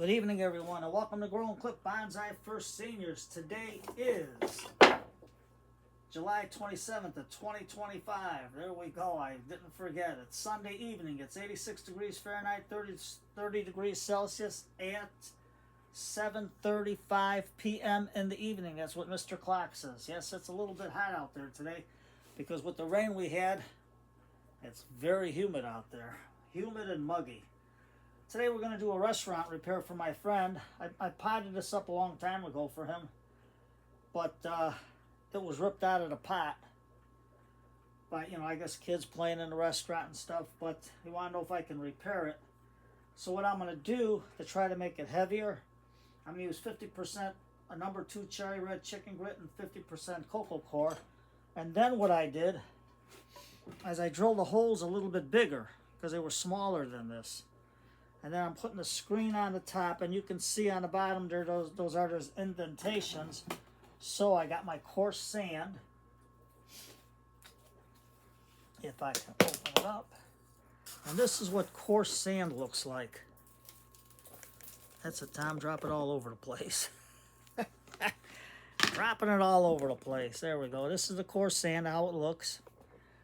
Good evening, everyone, and welcome to Grow and Clip Bonsai First Seniors. Today is July 27th of 2025. There we go. I didn't forget. It's Sunday evening. It's 86 degrees Fahrenheit, 30 degrees Celsius at 7:35 p.m. in the evening. That's what Mr. Clock says. Yes, it's a little bit hot out there today because with the rain we had, it's very humid out there. Humid and muggy. Today we're going to do a restaurant repair for my friend. I potted this up a long time ago for him, but it was ripped out of the pot by, I guess kids playing in the restaurant and stuff, but he wanted to know if I can repair it. So what I'm going to do to try to make it heavier, I'm going to use 50% a number 2 cherry red chicken grit and 50% cocoa core. And then what I did is I drilled the holes a little bit bigger because they were smaller than this. And then I'm putting the screen on the top, and you can see on the bottom there, those are those indentations. So I got my coarse sand. If I can open it up. And this is what coarse sand looks like. That's it, Tom. Drop it all over the place. Dropping it all over the place. There we go. This is the coarse sand, how it looks.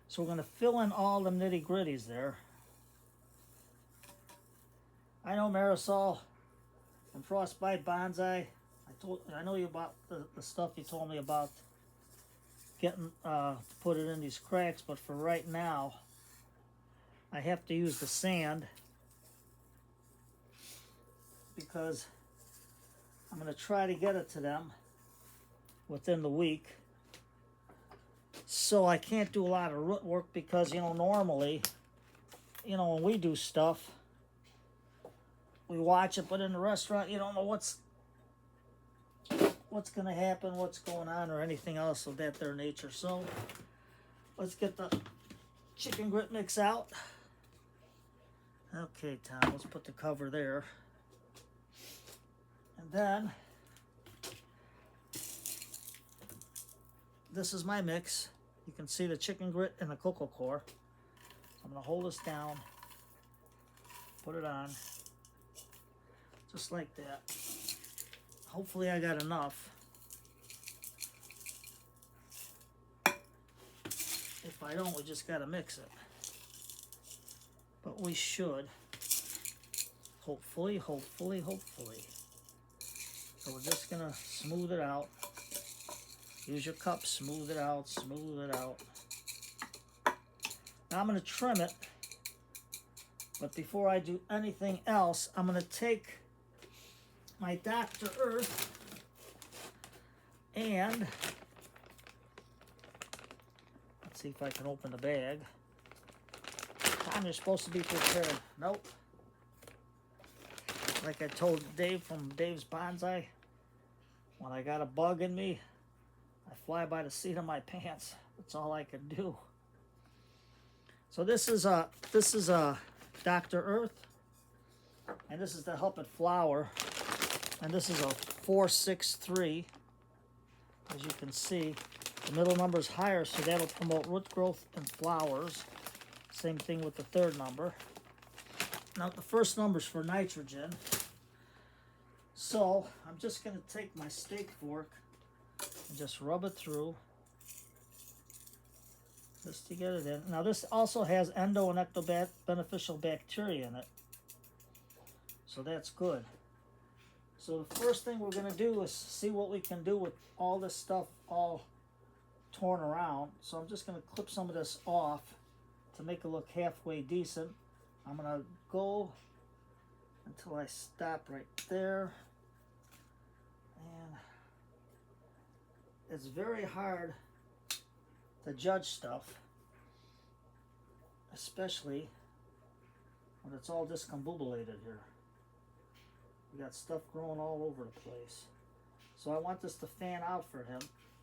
So we're going to fill in all the nitty-gritties there. I know Marisol from Frostbite Bonsai. I know you about the stuff you told me about getting to put it in these cracks, but for right now, I have to use the sand because I'm going to try to get it to them within the week. So I can't do a lot of root work because, normally, when we do stuff, we watch it, but in the restaurant, you don't know what's going to happen, what's going on, or anything else of that there nature. So let's get the chicken grit mix out. Okay, Tom, let's put the cover there. And then this is my mix. You can see the chicken grit and the cocoa core. So I'm going to hold this down, put it on. Just like that. Hopefully I got enough. If I don't, we just got to mix it. But we should. Hopefully. So we're just going to smooth it out. Use your cup, smooth it out. Now I'm going to trim it. But before I do anything else, I'm going to take my Dr. Earth and let's see if I can open the bag. Tom, you're supposed to be prepared. Nope. Like I told Dave from Dave's Bonsai, when I got a bug in me, I fly by the seat of my pants. That's all I can do. So this is a Dr. Earth, and this is the Help It Flower. And this is a 463. As you can see, the middle number is higher, so that'll promote root growth and flowers. Same thing with the third number. Now, the first number is for nitrogen. So, I'm just going to take my steak fork and just rub it through. Just to get it in. Now, this also has endo and ectobeneficial bacteria in it. So, that's good. So the first thing we're going to do is see what we can do with all this stuff all torn around. So I'm just going to clip some of this off to make it look halfway decent. I'm going to go until I stop right there. And it's very hard to judge stuff, especially when it's all discombobulated here. We got stuff growing all over the place. So I want this to fan out for him.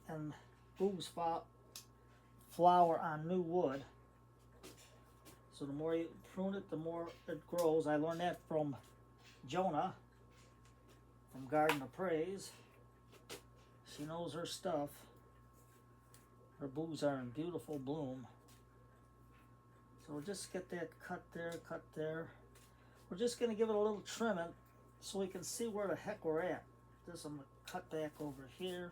And boobs flower on new wood. So the more you prune it, the more it grows. I learned that from Jonah, from Garden of Praise. She knows her stuff. Her boobs are in beautiful bloom. So we'll just get that cut there. We're just going to give it a little trimming so we can see where the heck we're at. This I'm going to cut back over here.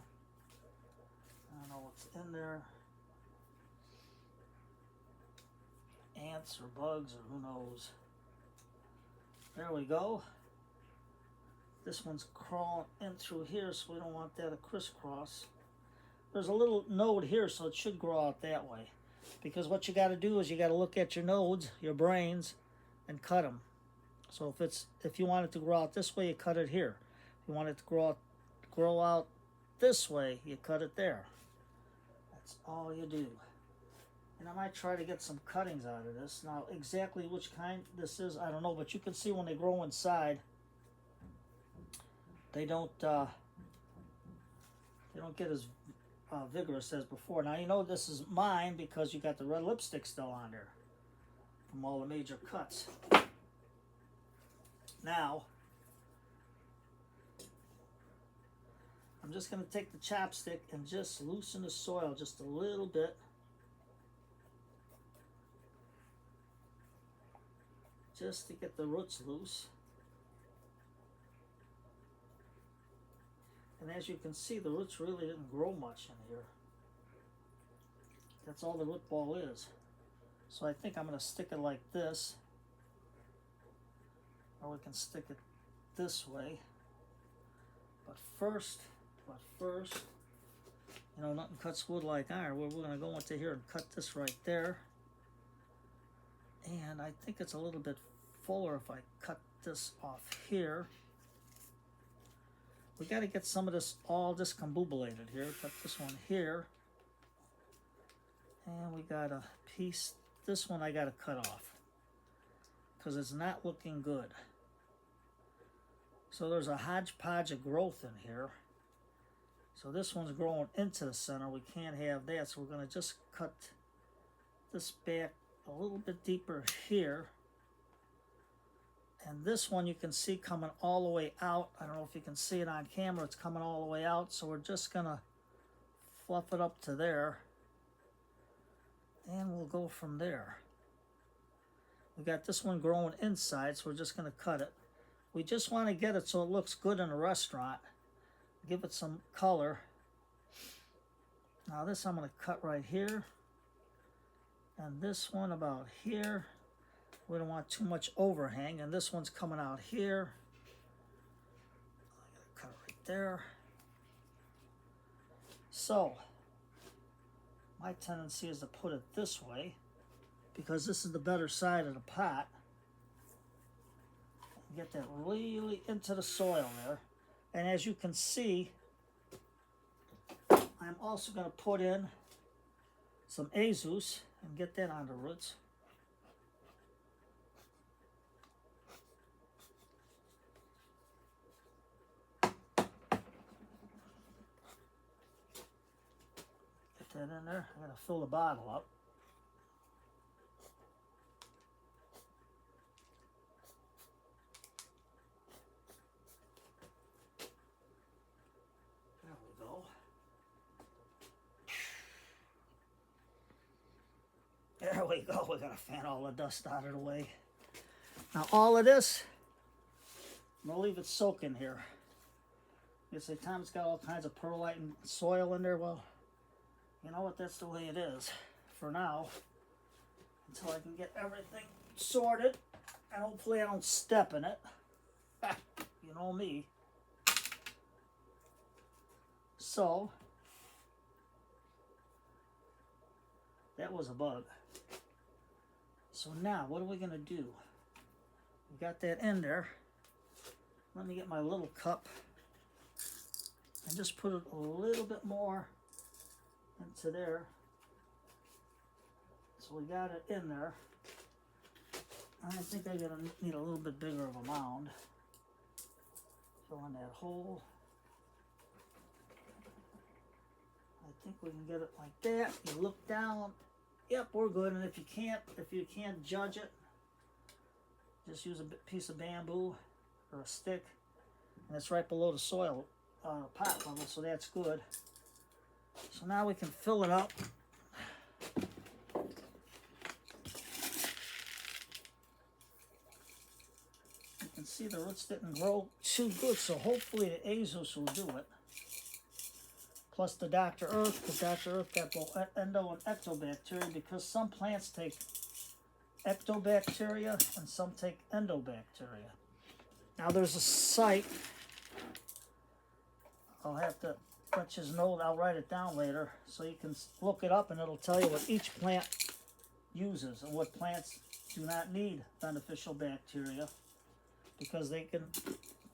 I don't know what's in there. Ants or bugs or who knows. There we go. This one's crawling in through here, so we don't want that to crisscross. There's a little node here, so it should grow out that way. Because what you got to do is you got to look at your nodes, your brains, and cut them. So if you want it to grow out this way, you cut it here. If you want it to grow out this way, you cut it there. That's all you do. And I might try to get some cuttings out of this. Now, exactly which kind this is, I don't know. But you can see when they grow inside, they don't get as vigorous as before. Now, you know this is mine because you got the red lipstick still on there from all the major cuts. Now, I'm just going to take the chopstick and just loosen the soil just a little bit. Just to get the roots loose. And as you can see, the roots really didn't grow much in here. That's all the root ball is. So I think I'm going to stick it like this. Or we can stick it this way. But first, you know, nothing cuts wood like iron. We're going to go into here and cut this right there. And I think it's a little bit fuller if I cut this off here. We got to get some of this all discombobulated here. Cut this one here. And we got a piece, this one I got to cut off because it's not looking good. So there's a hodgepodge of growth in here. So this one's growing into the center. We can't have that, so we're going to just cut this back a little bit deeper here. And this one you can see coming all the way out. I don't know if you can see it on camera. It's coming all the way out. So we're just going to fluff it up to there. And we'll go from there. We got this one growing inside, so we're just going to cut it. We just want to get it so it looks good in a restaurant. Give it some color. Now this I'm going to cut right here. And this one about here. We don't want too much overhang. And this one's coming out here. I'm going to cut it right there. So, my tendency is to put it this way because this is the better side of the pot. Get that really into the soil there. And as you can see, I'm also going to put in some azus and get that on the roots. Get that in there. I'm going to fill the bottle up. There we go. We're going to fan all the dust out of the way. Now all of this, I'm going to leave it soaking here. You say, Tom, it's got all kinds of perlite and soil in there. Well, you know what? That's the way it is for now. Until I can get everything sorted. And hopefully I don't step in it. You know me. So, that was a bug. So now, what are we going to do? We got that in there. Let me get my little cup and just put it a little bit more into there. So we got it in there. I think I'm going to need a little bit bigger of a mound. Fill in that hole. I think we can get it like that. You look down. Yep, we're good. And if you can't judge it, just use a piece of bamboo or a stick, and it's right below the soil pot level, so that's good. So now we can fill it up. You can see the roots didn't grow too good, so hopefully the Azus will do it. Plus the Dr. Earth, because Dr. Earth got both endo and ectobacteria, because some plants take ectobacteria and some take endobacteria. Now there's a site, I'll have to let you know, I'll write it down later, so you can look it up and it'll tell you what each plant uses and what plants do not need beneficial bacteria because they can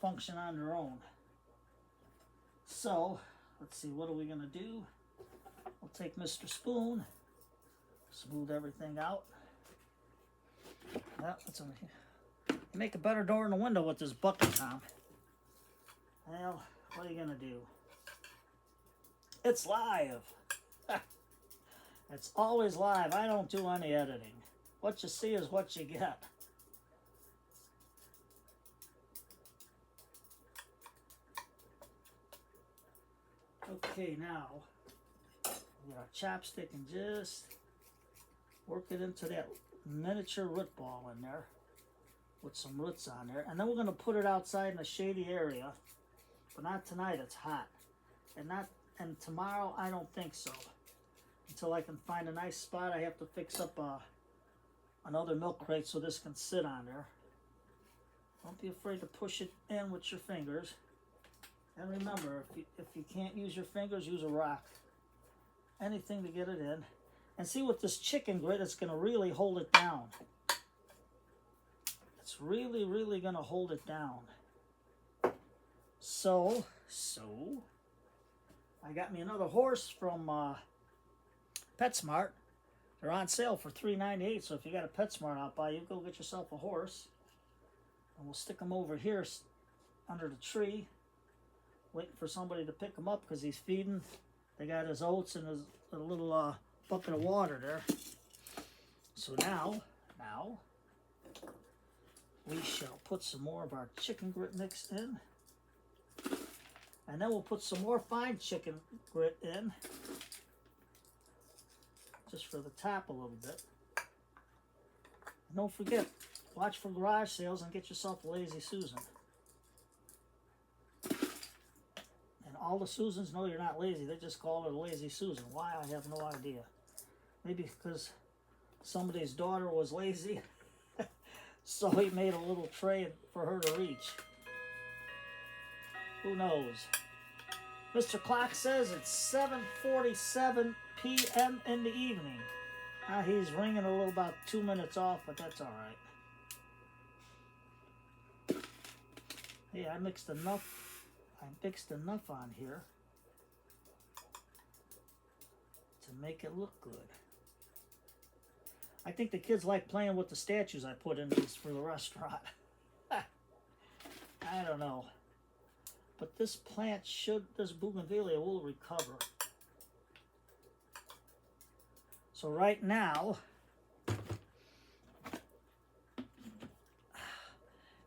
function on their own. So, let's see, what are we going to do? We'll take Mr. Spoon, smooth everything out. Well, that's on here. You make a better door in the window with this bucket, Tom. Well, what are you going to do? It's live. It's always live. I don't do any editing. What you see is what you get. Okay, now we got our chopstick and just work it into that miniature root ball in there with some roots on there. And then we're going to put it outside in a shady area. But not tonight, it's hot. And tomorrow, I don't think so. Until I can find a nice spot, I have to fix up another milk crate so this can sit on there. Don't be afraid to push it in with your fingers. And remember, if you can't use your fingers, use a rock. Anything to get it in. And see, with this chicken grit, it's going to really hold it down. It's really, really going to hold it down. So, I got me another horse from PetSmart. They're on sale for $3.98, so if you got a PetSmart out by you, go get yourself a horse. And we'll stick him over here under the tree, waiting for somebody to pick him up because he's feeding. They got his oats and his little bucket of water there. So now, we shall put some more of our chicken grit mix in. And then we'll put some more fine chicken grit in. Just for the top a little bit. And don't forget, watch for garage sales and get yourself a Lazy Susan. And all the Susans know you're not lazy. They just call it a Lazy Susan. Why? I have no idea. Maybe because somebody's daughter was lazy. So he made a little tray for her to reach. Who knows? Mr. Clock says it's 7:47 p.m. in the evening. Now he's ringing a little about 2 minutes off, but that's all right. Hey, I mixed enough on here to make it look good. I think the kids like playing with the statues I put in these for the restaurant. I don't know. But this this bougainvillea will recover. So right now,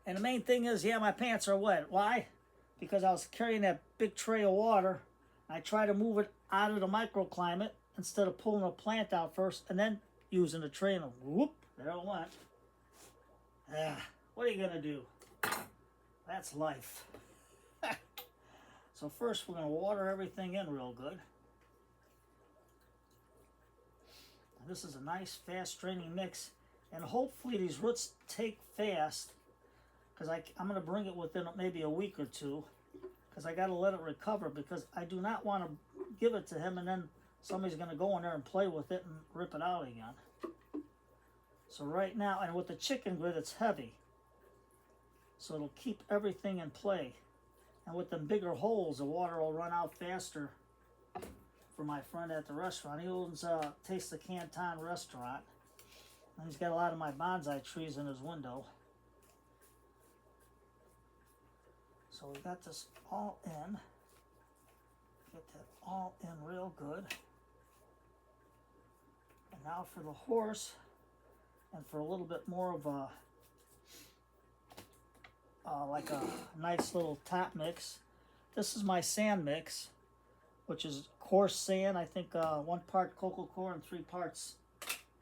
and the main thing is, yeah, my pants are wet. Why? Because I was carrying that big tray of water. I try to move it out of the microclimate instead of pulling a plant out first and then using the tray and whoop, there it went. What are you going to do? That's life. So first we're going to water everything in real good. And this is a nice fast draining mix. And hopefully these roots take fast. Because I'm going to bring it within maybe a week or two. Because I got to let it recover. Because I do not want to give it to him and then somebody's going to go in there and play with it and rip it out again. So right now, and with the chicken grit, it's heavy. So it'll keep everything in play. And with them bigger holes, the water will run out faster. For my friend at the restaurant, he owns Taste the Canton restaurant. And he's got a lot of my bonsai trees in his window. So we got this all in. Get that all in real good. And now for the horse, and for a little bit more of a like a nice little top mix. This is my sand mix, which is coarse sand. I think 1 part coco coir and 3 parts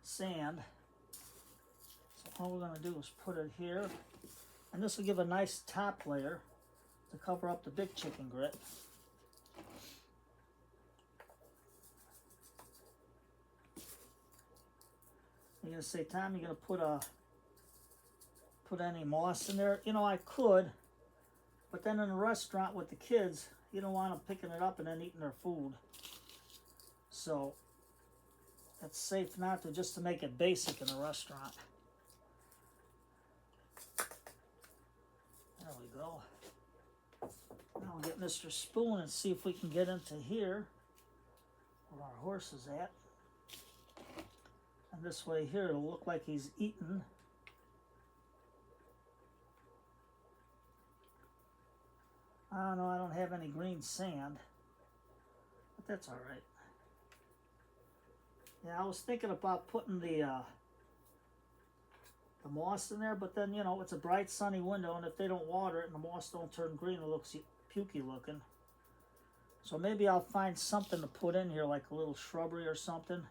sand. So all we're going to do is put it here And this will give a nice top layer to cover up the big chicken grit. You're gonna say, Tom, you're gonna put any moss in there? You know, I could, but then in a restaurant with the kids, you don't want them picking it up and then eating their food. So it's safe not to, just to make it basic in a restaurant. There we go. Now we'll get Mr. Spoon and see if we can get into here where our horse is at. And this way here, it'll look like he's eating. I don't know, I don't have any green sand, but that's all right. Yeah, I was thinking about putting the moss in there, but then, you know, it's a bright sunny window, and if they don't water it and the moss don't turn green, it looks pukey looking. So maybe I'll find something to put in here, like a little shrubbery or something.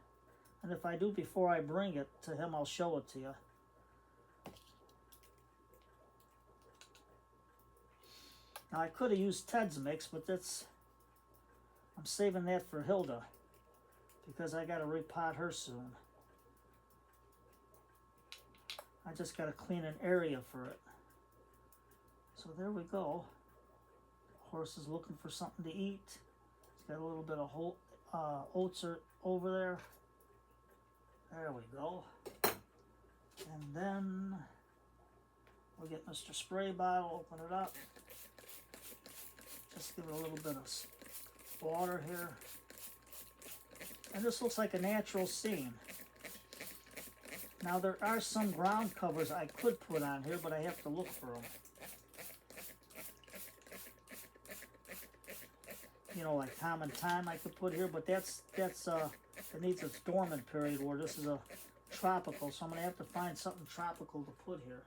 And if I do, before I bring it to him, I'll show it to you. Now, I could have used Ted's mix, but I'm saving that for Hilda, because I got to repot her soon. I just got to clean an area for it. So there we go. Horse is looking for something to eat. He's got a little bit of oats over there. There we go. And then we'll get Mr. Spray Bottle, open it up. Just give it a little bit of water here. And this looks like a natural scene. Now there are some ground covers I could put on here, but I have to look for them. You know, like Common Time I could put here, but that's it needs its dormant period, where this is a tropical, so I'm going to have to find something tropical to put here.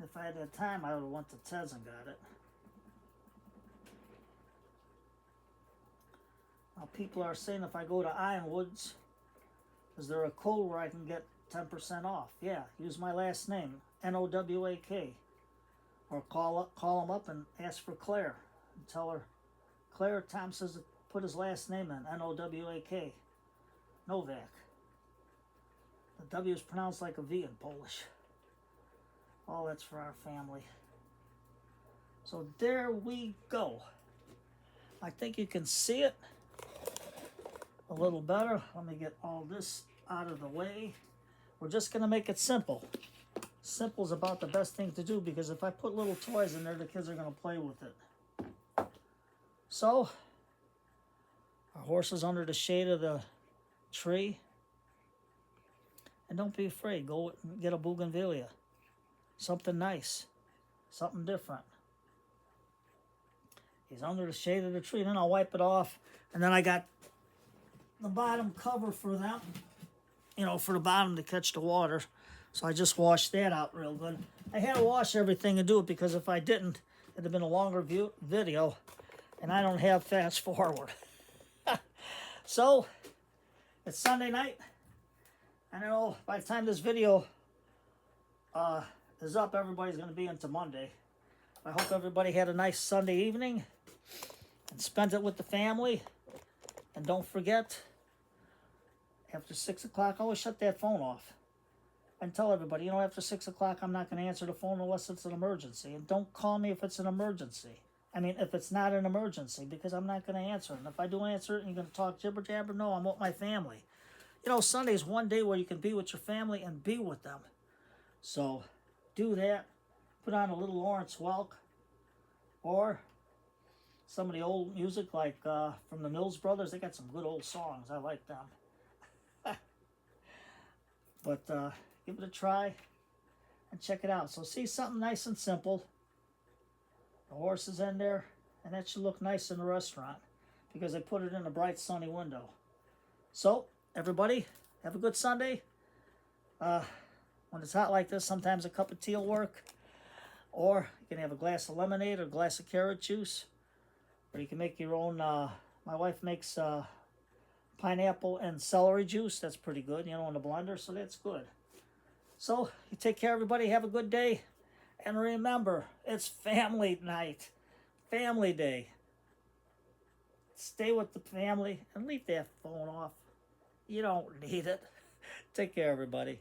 If I had that time, I would have went to Ted's and got it. Now, people are saying if I go to Ironwoods, is there a code where I can get 10% off? Yeah, use my last name, Nowak. Or call them up and ask for Claire. And tell her, Claire, Tom says to put his last name in, Nowak. Novak. The W is pronounced like a V in Polish. Oh, that's for our family. So there we go. I think you can see it a little better. Let me get all this out of the way. We're just going to make it simple. Simple is about the best thing to do, because if I put little toys in there, the kids are going to play with it. So, our horse is under the shade of the tree. And don't be afraid. Go and get a bougainvillea. Something nice. Something different. He's under the shade of the tree. Then I'll wipe it off. And then I got the bottom cover for them. You know, for the bottom to catch the water. So I just washed that out real good. I had to wash everything and do it, because if I didn't, it'd have been a longer video. And I don't have fast forward. So, it's Sunday night. I know by the time this video is up, everybody's going to be into Monday. I hope everybody had a nice Sunday evening and spent it with the family. And don't forget, after 6 o'clock, always shut that phone off. And tell everybody, you know, after 6 o'clock, I'm not going to answer the phone unless it's an emergency. And don't call me if it's an emergency. I mean, if it's not an emergency, because I'm not going to answer it. And if I do answer it and you're going to talk jibber jabber, no, I'm with my family. You know, Sunday's one day where you can be with your family and be with them. So, do that. Put on a little Lawrence Welk. Or some of the old music, like from the Mills Brothers. They got some good old songs. I like them. But give it a try and check it out. So see, something nice and simple. The horse is in there, and that should look nice in the restaurant, because I put it in a bright sunny window. So everybody, have a good Sunday. When it's hot like this, sometimes a cup of tea will work. Or you can have a glass of lemonade or a glass of carrot juice. Or you can make your own, my wife makes pineapple and celery juice. That's pretty good, you know, in the blender, so that's good. So, you take care, everybody. Have a good day. And remember, it's family night. Family day. Stay with the family and leave that phone off. You don't need it. Take care, everybody.